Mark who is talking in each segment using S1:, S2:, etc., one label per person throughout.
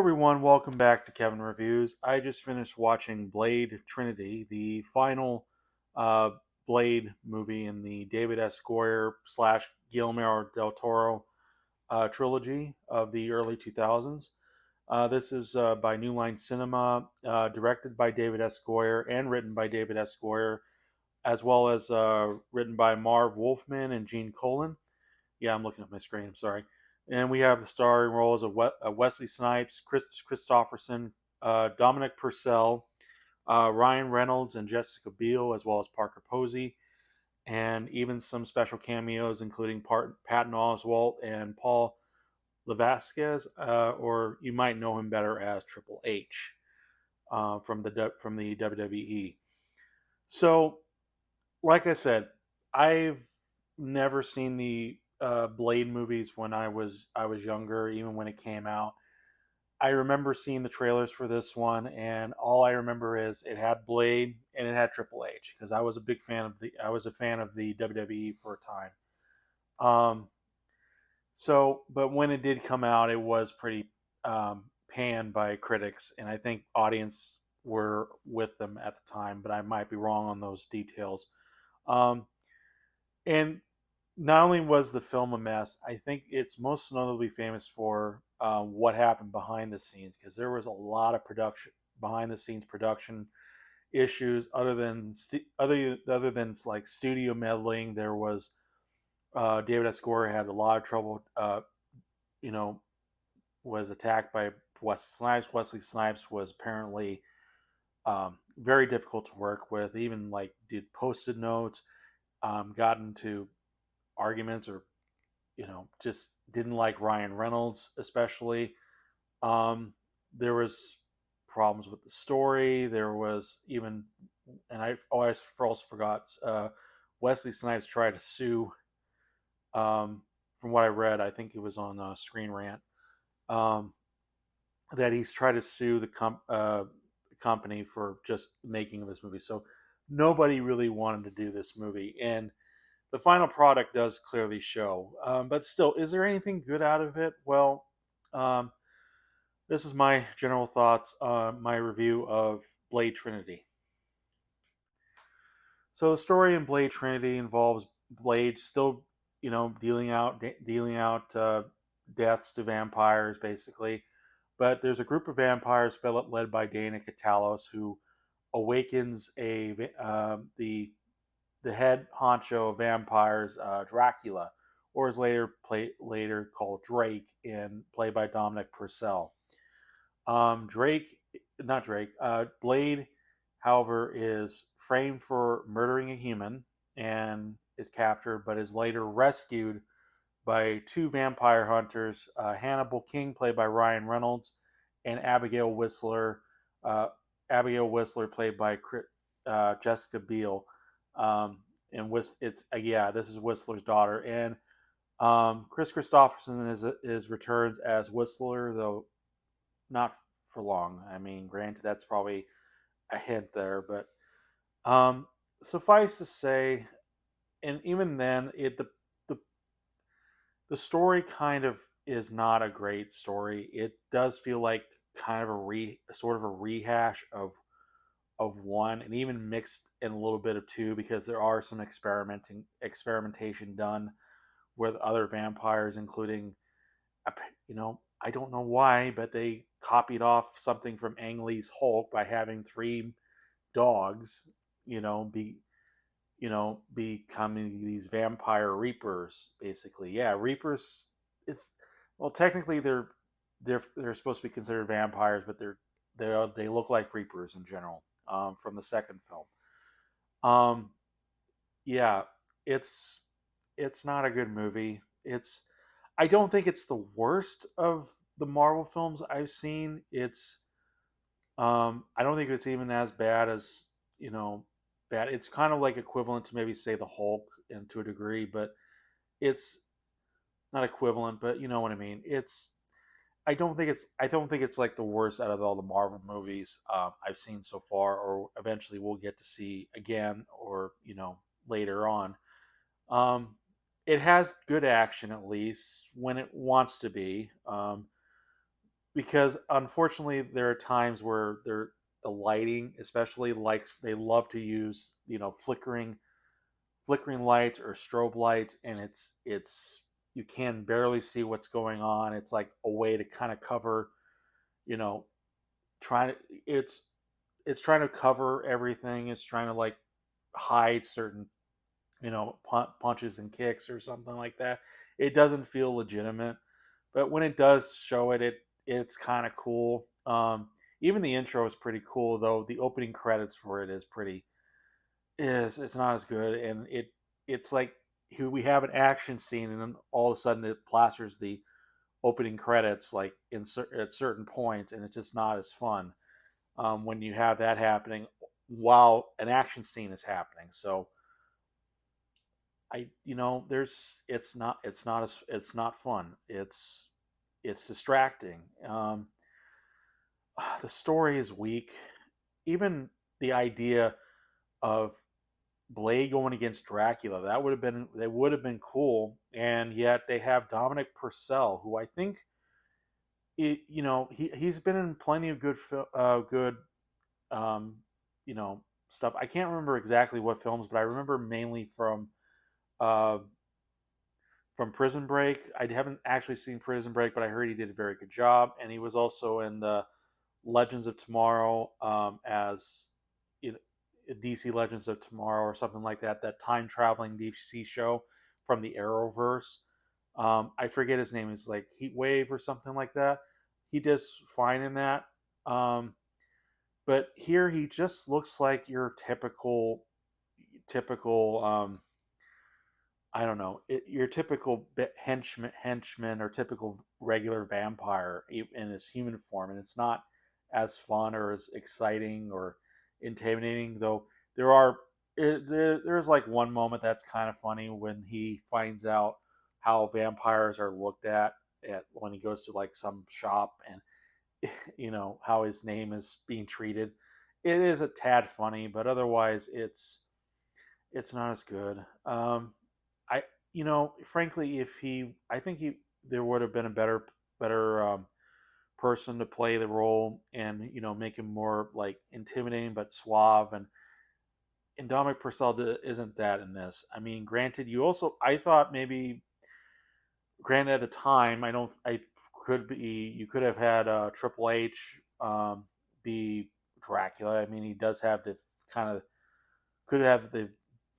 S1: everyone, welcome back to Kevin Reviews. I just finished watching Blade Trinity, the final uh, Blade movie in the David S. Goyer slash Guillermo del Toro trilogy of the early 2000s. This is by New Line Cinema, directed by David S. Goyer and written by David S. Goyer, as well as written by Marv Wolfman and Gene Colan. Yeah, I'm looking at my screen. I'm sorry. And we have the starring roles of Wesley Snipes, Kris Kristofferson, Dominic Purcell, Ryan Reynolds, and Jessica Beil, as well as Parker Posey, and even some special cameos, including Patton Oswalt and Paul Levasquez, or you might know him better as Triple H from the WWE. So, like I said, I've never seen the Blade movies when I was younger, even when it came out. I remember seeing the trailers for this one, and all I remember is it had Blade and it had Triple H because I was a fan of the WWE for a time. But when it did come out, it was pretty panned by critics, and I think audience were with them at the time, but I might be wrong on those details. Um, and not only was the film a mess, I think it's most notably famous for what happened behind the scenes because there was a lot of production behind the scenes production issues other than like studio meddling. There was David S. Goyer had a lot of trouble. You know, was attacked by Wesley Snipes. Wesley Snipes was apparently very difficult to work with. Even like did posted notes, got into arguments or just didn't like Ryan Reynolds especially. There was problems with the story. There was even, and I always also forgot, Wesley Snipes tried to sue. From what I read, I think it was on Screen Rant, um, that he's tried to sue the company for just making this movie. So nobody really wanted to do this movie, and the final product does clearly show. But still, is there anything good out of it? Well, um, this is my general thoughts on my review of Blade Trinity. So the story in Blade Trinity involves Blade still, dealing out deaths to vampires, basically. But there's a group of vampires led by Dana Katalos who awakens the head honcho of vampires, Dracula, or is later called Drake, and played by Dominic Purcell. Drake, not Drake. Blade, however, is framed for murdering a human and is captured, but is later rescued by two vampire hunters, Hannibal King, played by Ryan Reynolds, and uh, Abigail Whistler, played by Jessica Biel. And this is Whistler's daughter, and Kris Kristofferson is returns as Whistler, though not for long. I mean, granted, that's probably a hint there, but um, suffice to say, and even then, the the story kind of is not a great story. It does feel like kind of sort of a rehash of one, and even mixed in a little bit of two, because there are some experimentation done with other vampires, including, I don't know why, but they copied off something from Ang Lee's Hulk by having three dogs, you know, be becoming these vampire reapers, basically. Yeah, reapers. It's well, technically they're supposed to be considered vampires, but they look like reapers in general. From the second film. Um, yeah, it's it's not a good movie. I don't think it's the worst of the Marvel films I've seen. I don't think it's even as bad as bad. It's kind of like equivalent to maybe say the Hulk, and to a degree, but it's not equivalent. But you know what I mean. I don't think it's like the worst out of all the Marvel movies I've seen so far, or eventually we'll get to see again, or later on. Um, it has good action, at least when it wants to be. because unfortunately there are times where the lighting, especially, like they love to use flickering lights or strobe lights, and it's you can barely see what's going on. It's like a way to kind of cover, you know, trying to it's trying to cover everything. It's trying to like hide certain punches and kicks or something like that. It doesn't feel legitimate, but when it does show it's kind of cool. Even the intro is pretty cool, though the opening credits for it is pretty is it's not as good, and it's like here we have an action scene, and then all of a sudden it plasters the opening credits like at certain points, and it's just not as fun when you have that happening while an action scene is happening. So there's it's not fun. It's distracting. The story is weak. Even the idea of Blade going against Dracula, that would have been cool, and yet they have Dominic Purcell, who I think he's been in plenty of good um, stuff. I can't remember exactly what films, but I remember mainly uh, from Prison Break. I haven't actually seen Prison Break, but I heard he did a very good job, and he was also in the Legends of Tomorrow as you know, DC Legends of Tomorrow or something like that. That time traveling DC show from the Arrowverse. I forget his name. It's like Heat Wave or something like that. He does fine in that. Um, but here he just looks like your typical I don't know, your typical henchman or typical regular vampire in his human form, and it's not as fun or as exciting or intimidating. Though there are there's like one moment that's kind of funny when he finds out how vampires are looked at when he goes to like some shop, and how his name is being treated. It is a tad funny, but otherwise it's not as good. I frankly, if he, I think he there would have been a better person to play the role, and make him more like intimidating but suave, and Dominic Purcell isn't that in this. I mean, granted, I thought maybe, granted at the time, I could be you could have had Triple H be Dracula. I mean, he does have the kind of could have the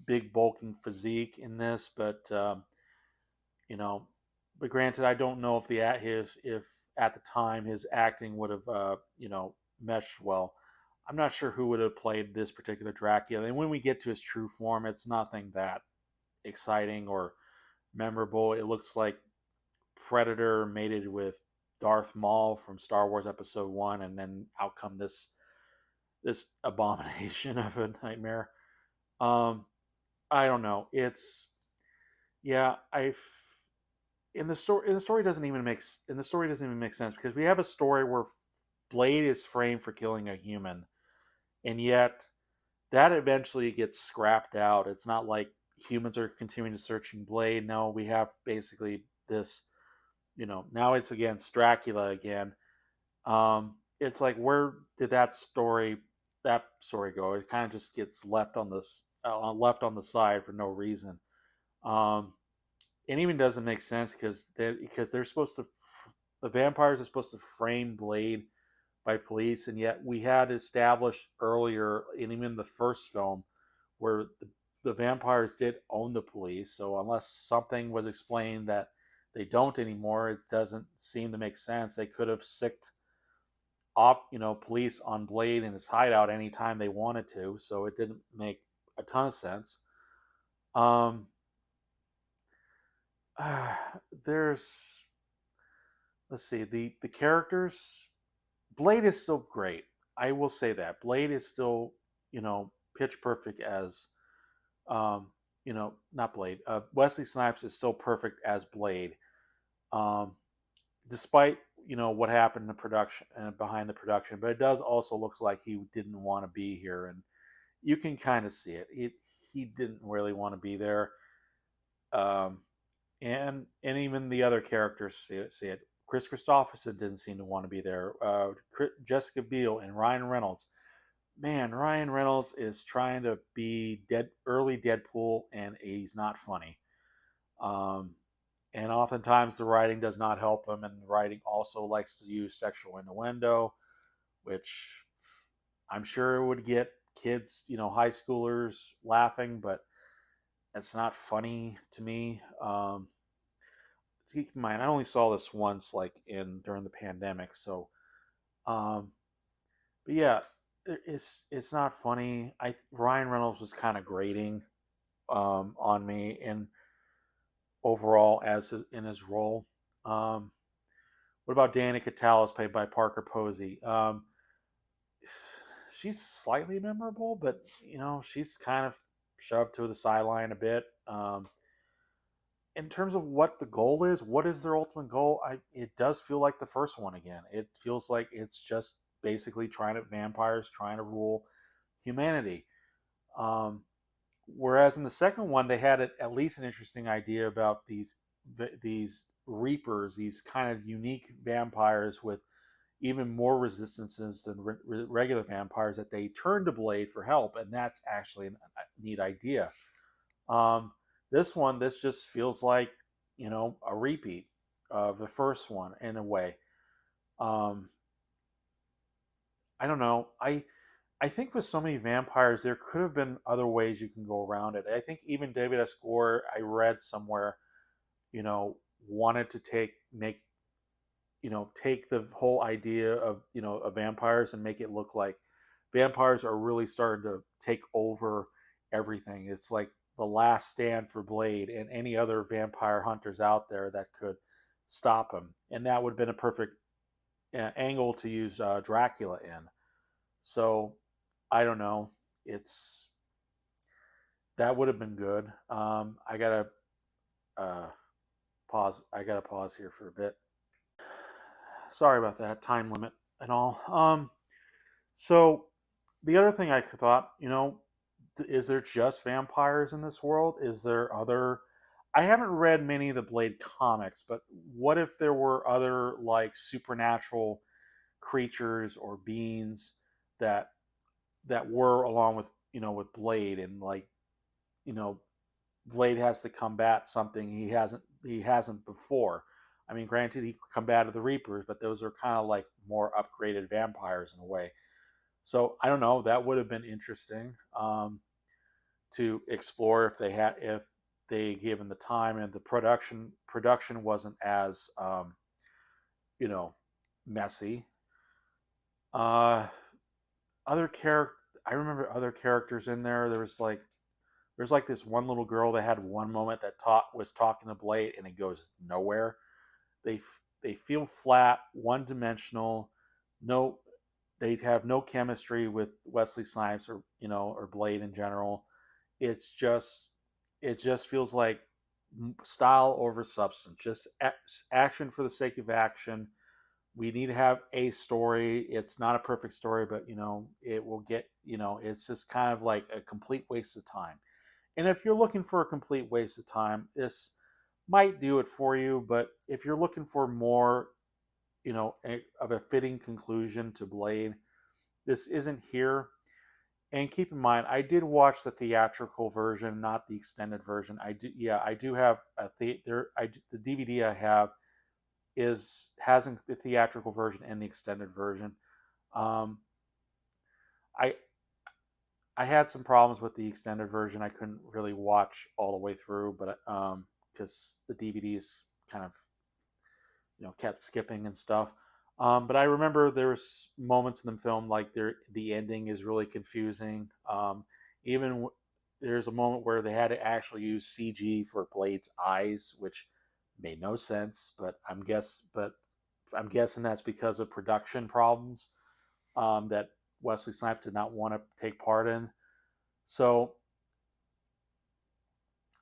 S1: big bulking physique in this, but you know, but granted, I don't know if if at the time his acting would have meshed well. I'm not sure who would have played this particular Dracula. And when we get to his true form, it's nothing that exciting or memorable. It looks like Predator mated with Darth Maul from Star Wars Episode One, and then out come this abomination of a nightmare. Um, I don't know. It's yeah. I in the story doesn't even make in the story doesn't even make sense, because we have a story where Blade is framed for killing a human, and yet that eventually gets scrapped out. It's not like humans are continuing to searching Blade. No, we have basically this. Now it's against Dracula again. It's like, where did that story go? It kind of just gets left on the side for no reason. Um, it even doesn't make sense because they're supposed to the vampires are supposed to frame Blade by police, and yet we had established earlier, and even in the first film, where the vampires did own the police. So unless something was explained that they don't anymore, it doesn't seem to make sense. They could have sicked off police on Blade in his hideout anytime they wanted to, so it didn't make a ton of sense. um there's let's see, the characters. Blade is still great. I will say that Blade is still pitch perfect as not Blade. Wesley Snipes is still perfect as Blade, um, despite what happened in the production and behind the production. But it does also look like he didn't want to be here, and you can kind of see it. He didn't really want to be there, um, and even the other characters see it. Kris Kristofferson didn't seem to want to be there. Jessica Beil and Ryan Reynolds. Man, Ryan Reynolds is trying to be early Deadpool, and he's not funny. Um, and oftentimes the writing does not help him, and the writing also likes to use sexual innuendo, which I'm sure would get kids, high schoolers laughing, but it's not funny to me. Keep in mind, I only saw this once, like during the pandemic, so um, but yeah, it's not funny. Ryan Reynolds was kind of grating on me, and overall in his role. Um, what about Danica Talos, played by Parker Posey? She's slightly memorable, but she's kind of shoved to the sideline a bit. In terms of what the goal is, what is their ultimate goal? It does feel like the first one again. It feels like it's just basically vampires trying to rule humanity. Um, Whereas in the second one, they had at least an interesting idea about these reapers, these kind of unique vampires with even more resistances than regular vampires, that they turn to Blade for help, and that's actually a neat idea. Um, this just feels like a repeat of the first one in a way. Um, I don't know. I think with so many vampires, there could have been other ways you can go around it. I think even David S. Goyer, I read somewhere, wanted to take the whole idea of vampires and make it look like vampires are really starting to take over everything. It's like the last stand for Blade and any other vampire hunters out there that could stop him. And that would have been a perfect angle to use Dracula in. So I don't know. It's That would have been good. I gotta uh, pause. I gotta pause here for a bit. Sorry about that time limit and all. So the other thing I thought, is there just vampires in this world? Is there other? I haven't read many of the Blade comics, but what if there were other like supernatural creatures or beings that were along with with Blade, and like you know Blade has to combat something he hasn't before. I mean, granted, he combated the Reapers, but those are kind of like more upgraded vampires in a way. So I don't know. That would have been interesting to explore if they given the time and the production wasn't as you know messy. Uh, other character I remember other characters in there. There's like this one little girl that had one moment that was talking to Blade, and it goes nowhere. They feel flat, one dimensional. No, they have no chemistry with Wesley Snipes or Blade in general. It's just it just feels like style over substance, just action for the sake of action. We need to have a story. It's not a perfect story, but it will get, it's just kind of like a complete waste of time. And if you're looking for a complete waste of time, this might do it for you. But if you're looking for more, of a fitting conclusion to Blade, this isn't here. And keep in mind, I did watch the theatrical version, not the extended version. I do have the DVD I have has the theatrical version and the extended version. Um, I I had some problems with the extended version. I couldn't really watch all the way through, but because the DVDs kind of kept skipping and stuff. But I remember there was moments in the film like the ending is really confusing. Even there's a moment where they had to actually use CG for Blade's eyes, which made no sense. But I'm guessing that's because of production problems that Wesley Snipes did not want to take part in. So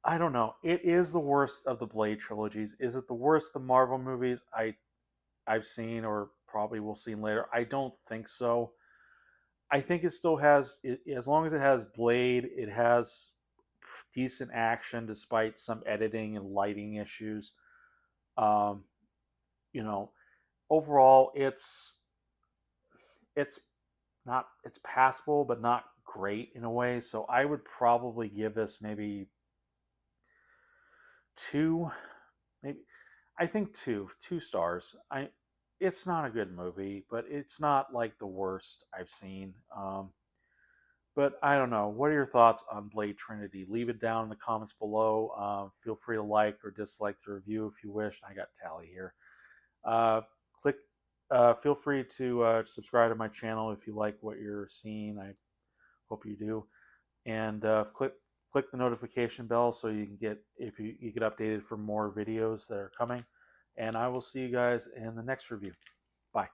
S1: I don't know. It is the worst of the Blade trilogies. Is it the worst of the Marvel movies I've seen or probably will see later? I don't think so. I think it still has, as long as it has Blade, it has decent action despite some editing and lighting issues. Um, you know, overall it's not, it's passable but not great in a way. So I would probably give this maybe two, maybe, I think two stars. It's not a good movie, but it's not like the worst I've seen. But I don't know. What are your thoughts on Blade Trinity? Leave it down in the comments below. Feel free to like or dislike the review if you wish. I got Tally here. Uh, click. Feel free to subscribe to my channel if you like what you're seeing. I hope you do. And click the notification bell so you can get, if you get updated for more videos that are coming. And I will see you guys in the next review. Bye.